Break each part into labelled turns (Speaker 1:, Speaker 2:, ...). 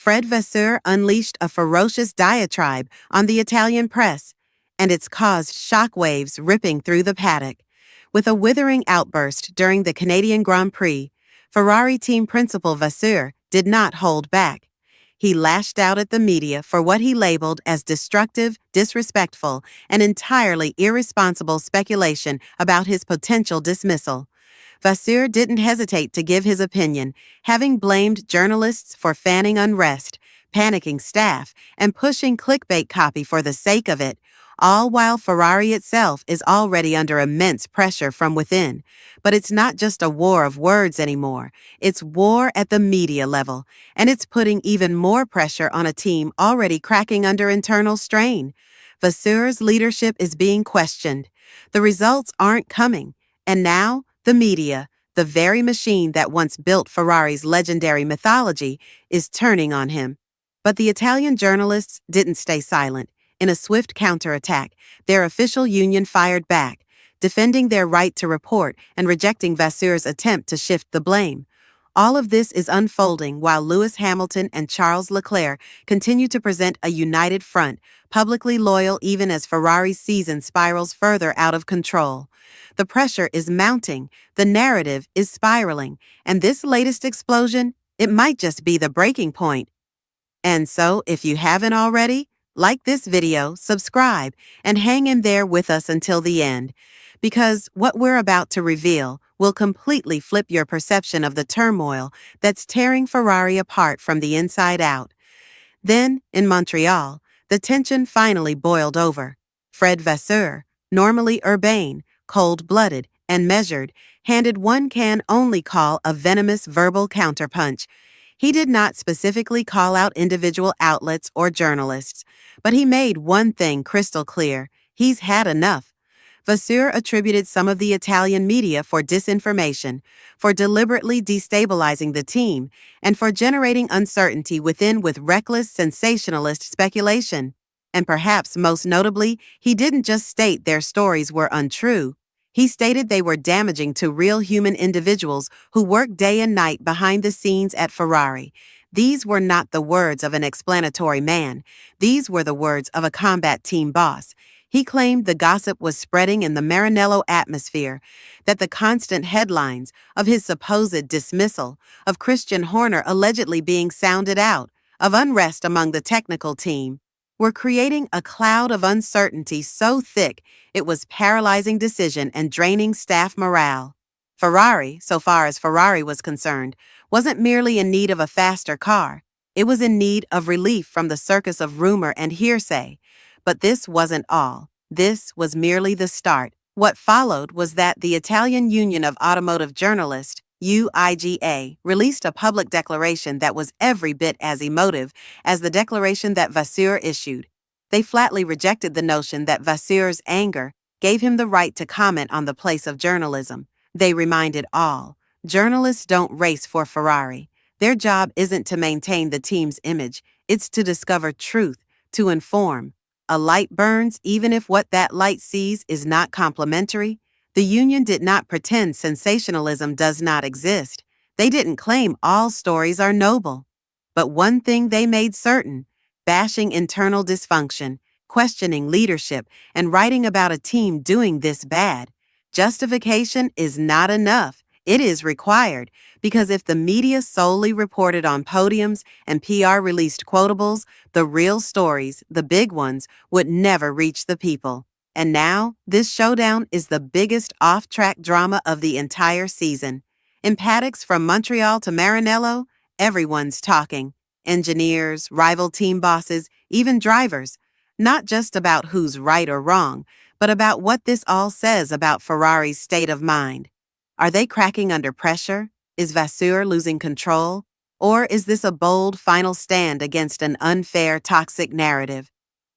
Speaker 1: Fred Vasseur unleashed a ferocious diatribe on the Italian press, and it's caused shockwaves ripping through the paddock. With a withering outburst during the Canadian Grand Prix, Ferrari team principal Vasseur did not hold back. He lashed out at the media for what he labeled as destructive, disrespectful, and entirely irresponsible speculation about his potential dismissal. Vasseur didn't hesitate to give his opinion, having blamed journalists for fanning unrest, panicking staff, and pushing clickbait copy for the sake of it, all while Ferrari itself is already under immense pressure from within. But it's not just a war of words anymore. It's war at the media level, and it's putting even more pressure on a team already cracking under internal strain. Vasseur's leadership is being questioned. The results aren't coming, and now, the media, the very machine that once built Ferrari's legendary mythology, is turning on him. But the Italian journalists didn't stay silent. In a swift counterattack, their official union fired back, defending their right to report and rejecting Vasseur's attempt to shift the blame. All of this is unfolding while Lewis Hamilton and Charles Leclerc continue to present a united front, publicly loyal even as Ferrari's season spirals further out of control. The pressure is mounting, the narrative is spiraling, and this latest explosion, it might just be the breaking point. And so, if you haven't already, like this video, subscribe, and hang in there with us until the end, because what we're about to reveal will completely flip your perception of the turmoil that's tearing Ferrari apart from the inside out. Then, in Montreal, the tension finally boiled over. Fred Vasseur, normally urbane, cold-blooded, and measured, handed one can only call a venomous verbal counterpunch. He did not specifically call out individual outlets or journalists, but he made one thing crystal clear: he's had enough. Vasseur attributed some of the Italian media for disinformation, for deliberately destabilizing the team, and for generating uncertainty within with reckless, sensationalist speculation. And perhaps most notably, he didn't just state their stories were untrue. He stated they were damaging to real human individuals who work day and night behind the scenes at Ferrari. These were not the words of an explanatory man. These were the words of a combat team boss. He claimed the gossip was spreading in the Maranello atmosphere, that the constant headlines of his supposed dismissal, of Christian Horner allegedly being sounded out, of unrest among the technical team, were creating a cloud of uncertainty so thick it was paralyzing decision and draining staff morale. Ferrari, so far as Ferrari was concerned, wasn't merely in need of a faster car. It was in need of relief from the circus of rumor and hearsay. But this wasn't all. This was merely the start. What followed was that the Italian Union of Automotive Journalists, UIGA, released a public declaration that was every bit as emotive as the declaration that Vasseur issued. They flatly rejected the notion that Vasseur's anger gave him the right to comment on the place of journalism. They reminded all, journalists don't race for Ferrari. Their job isn't to maintain the team's image, it's to discover truth, to inform. A light burns even if what that light sees is not complimentary. The union did not pretend sensationalism does not exist. They didn't claim all stories are noble. But one thing they made certain: bashing internal dysfunction, questioning leadership, and writing about a team doing this bad. Justification is not enough. It is required, because if the media solely reported on podiums and PR released quotables, the real stories, the big ones, would never reach the people. And now, this showdown is the biggest off-track drama of the entire season. In paddocks from Montreal to Maranello, everyone's talking. Engineers, rival team bosses, even drivers. Not just about who's right or wrong, but about what this all says about Ferrari's state of mind. Are they cracking under pressure? Is Vasseur losing control? Or is this a bold final stand against an unfair, toxic narrative?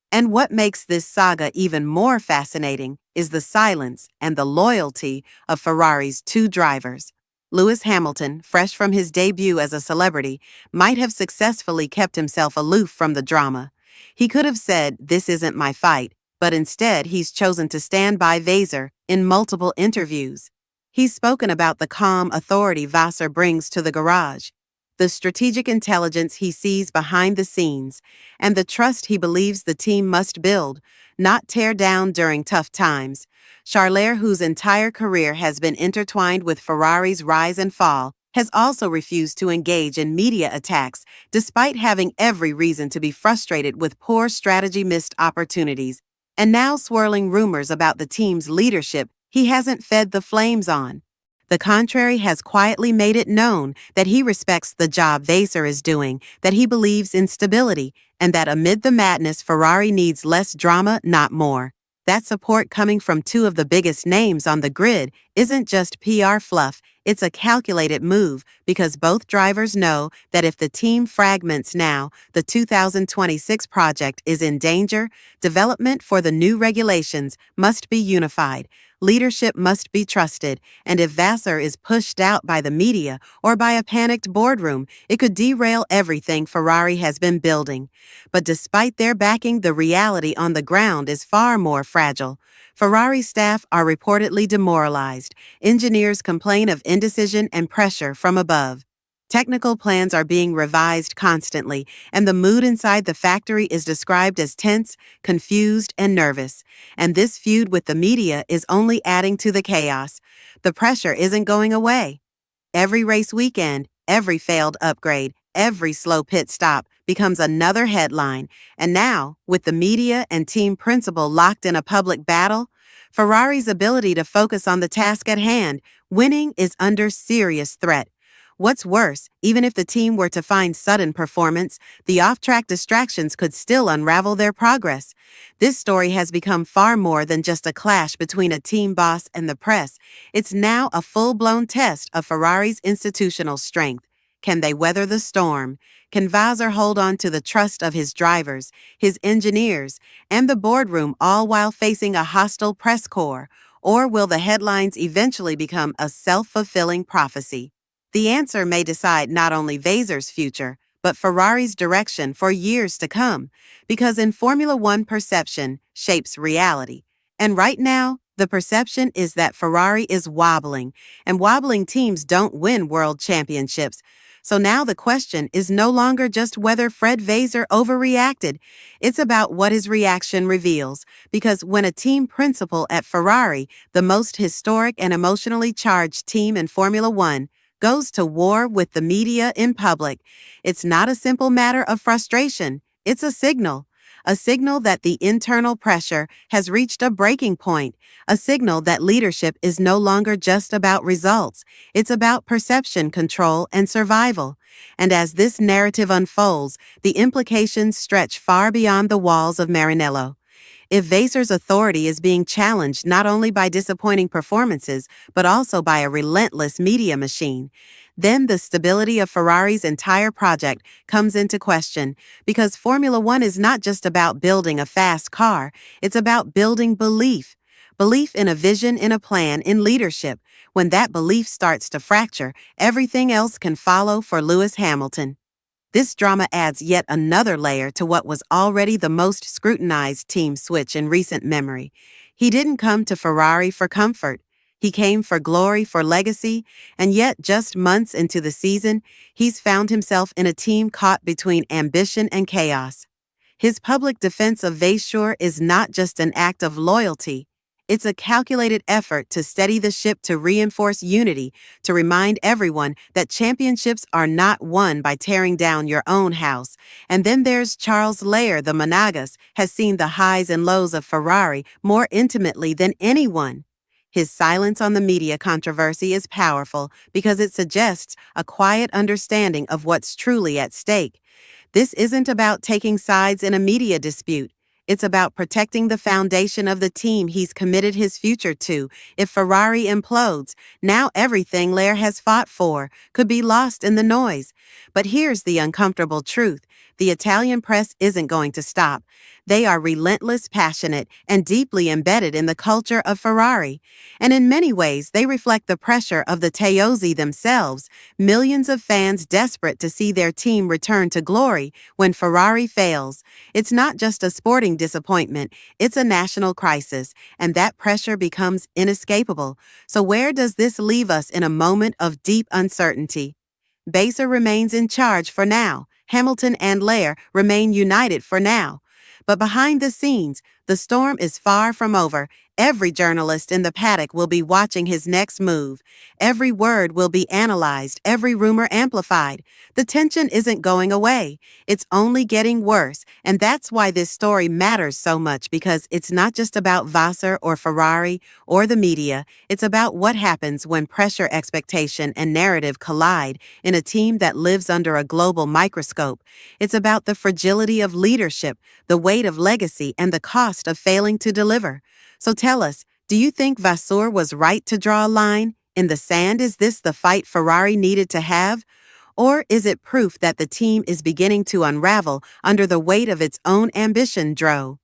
Speaker 1: And what makes this saga even more fascinating is the silence and the loyalty of Ferrari's two drivers. Lewis Hamilton, fresh from his debut as a celebrity, might have successfully kept himself aloof from the drama. He could have said, "This isn't my fight," but instead he's chosen to stand by Vasseur in multiple interviews. He's spoken about the calm authority Vasseur brings to the garage. the strategic intelligence he sees behind the scenes, and the trust he believes the team must build, not tear down during tough times. Charles, whose entire career has been intertwined with Ferrari's rise and fall, has also refused to engage in media attacks, despite having every reason to be frustrated with poor strategy missed opportunities, and now swirling rumors about the team's leadership he hasn't fed the flames on. The contrary has quietly made it known that he respects the job Vasseur is doing, that he believes in stability, and that amid the madness Ferrari needs less drama, not more. That support coming from two of the biggest names on the grid isn't just PR fluff, it's a calculated move because both drivers know that if the team fragments now, the 2026 project is in danger. Development for the new regulations must be unified. Leadership must be trusted, and if Vasseur is pushed out by the media or by a panicked boardroom, it could derail everything Ferrari has been building. But despite their backing, the reality on the ground is far more fragile. Ferrari staff are reportedly demoralized. Engineers complain of indecision and pressure from above. Technical plans are being revised constantly, and the mood inside the factory is described as tense, confused, and nervous. And this feud with the media is only adding to the chaos. The pressure isn't going away. Every race weekend, every failed upgrade, every slow pit stop becomes another headline. And now, with the media and team principal locked in a public battle, Ferrari's ability to focus on the task at hand, winning, is under serious threat. What's worse, even if the team were to find sudden performance, the off-track distractions could still unravel their progress. This story has become far more than just a clash between a team boss and the press. It's now a full-blown test of Ferrari's institutional strength. Can they weather the storm? Can Vasseur hold on to the trust of his drivers, his engineers, and the boardroom, all while facing a hostile press corps? Or will the headlines eventually become a self-fulfilling prophecy? The answer may decide not only Vasseur's future, but Ferrari's direction for years to come, because in Formula One, perception shapes reality. And right now, the perception is that Ferrari is wobbling, and wobbling teams don't win world championships. So now the question is no longer just whether Fred Vasseur overreacted. It's about what his reaction reveals, because when a team principal at Ferrari, the most historic and emotionally charged team in Formula One, goes to war with the media in public, it's not a simple matter of frustration, it's a signal that the internal pressure has reached a breaking point, a signal that leadership is no longer just about results, it's about perception control and survival. And as this narrative unfolds, the implications stretch far beyond the walls of Maranello. If Vasseur's authority is being challenged not only by disappointing performances, but also by a relentless media machine, then the stability of Ferrari's entire project comes into question, because Formula One is not just about building a fast car, it's about building belief. Belief in a vision, in a plan, in leadership. When that belief starts to fracture, everything else can follow for Lewis Hamilton. This drama adds yet another layer to what was already the most scrutinized team switch in recent memory. He didn't come to Ferrari for comfort. He came for glory, for legacy, and yet just months into the season, he's found himself in a team caught between ambition and chaos. His public defense of Vasseur is not just an act of loyalty. It's a calculated effort to steady the ship, to reinforce unity, to remind everyone that championships are not won by tearing down your own house. And then there's Charles Leclerc. The Monegasque has seen the highs and lows of Ferrari more intimately than anyone. His silence on the media controversy is powerful because it suggests a quiet understanding of what's truly at stake. This isn't about taking sides in a media dispute. It's about protecting the foundation of the team he's committed his future to. If Ferrari implodes, now everything Leclerc has fought for could be lost in the noise. But here's the uncomfortable truth. The Italian press isn't going to stop. They are relentless, passionate, and deeply embedded in the culture of Ferrari. And in many ways, they reflect the pressure of the Tifosi themselves, millions of fans desperate to see their team return to glory. When Ferrari fails, it's not just a sporting disappointment, it's a national crisis, and that pressure becomes inescapable. So where does this leave us in a moment of deep uncertainty? Vasseur remains in charge for now. Hamilton and Lair remain united for now. But behind the scenes, the storm is far from over. Every journalist in the paddock will be watching his next move. Every word will be analyzed, every rumor amplified. The tension isn't going away. It's only getting worse, and that's why this story matters so much, because it's not just about Vasseur or Ferrari or the media. It's about what happens when pressure, expectation, and narrative collide in a team that lives under a global microscope. It's about the fragility of leadership, the weight of legacy, and the cost of failing to deliver. So tell us, do you think Vasseur was right to draw a line in the sand? Is this the fight Ferrari needed to have? Or is it proof that the team is beginning to unravel under the weight of its own ambition, Dro?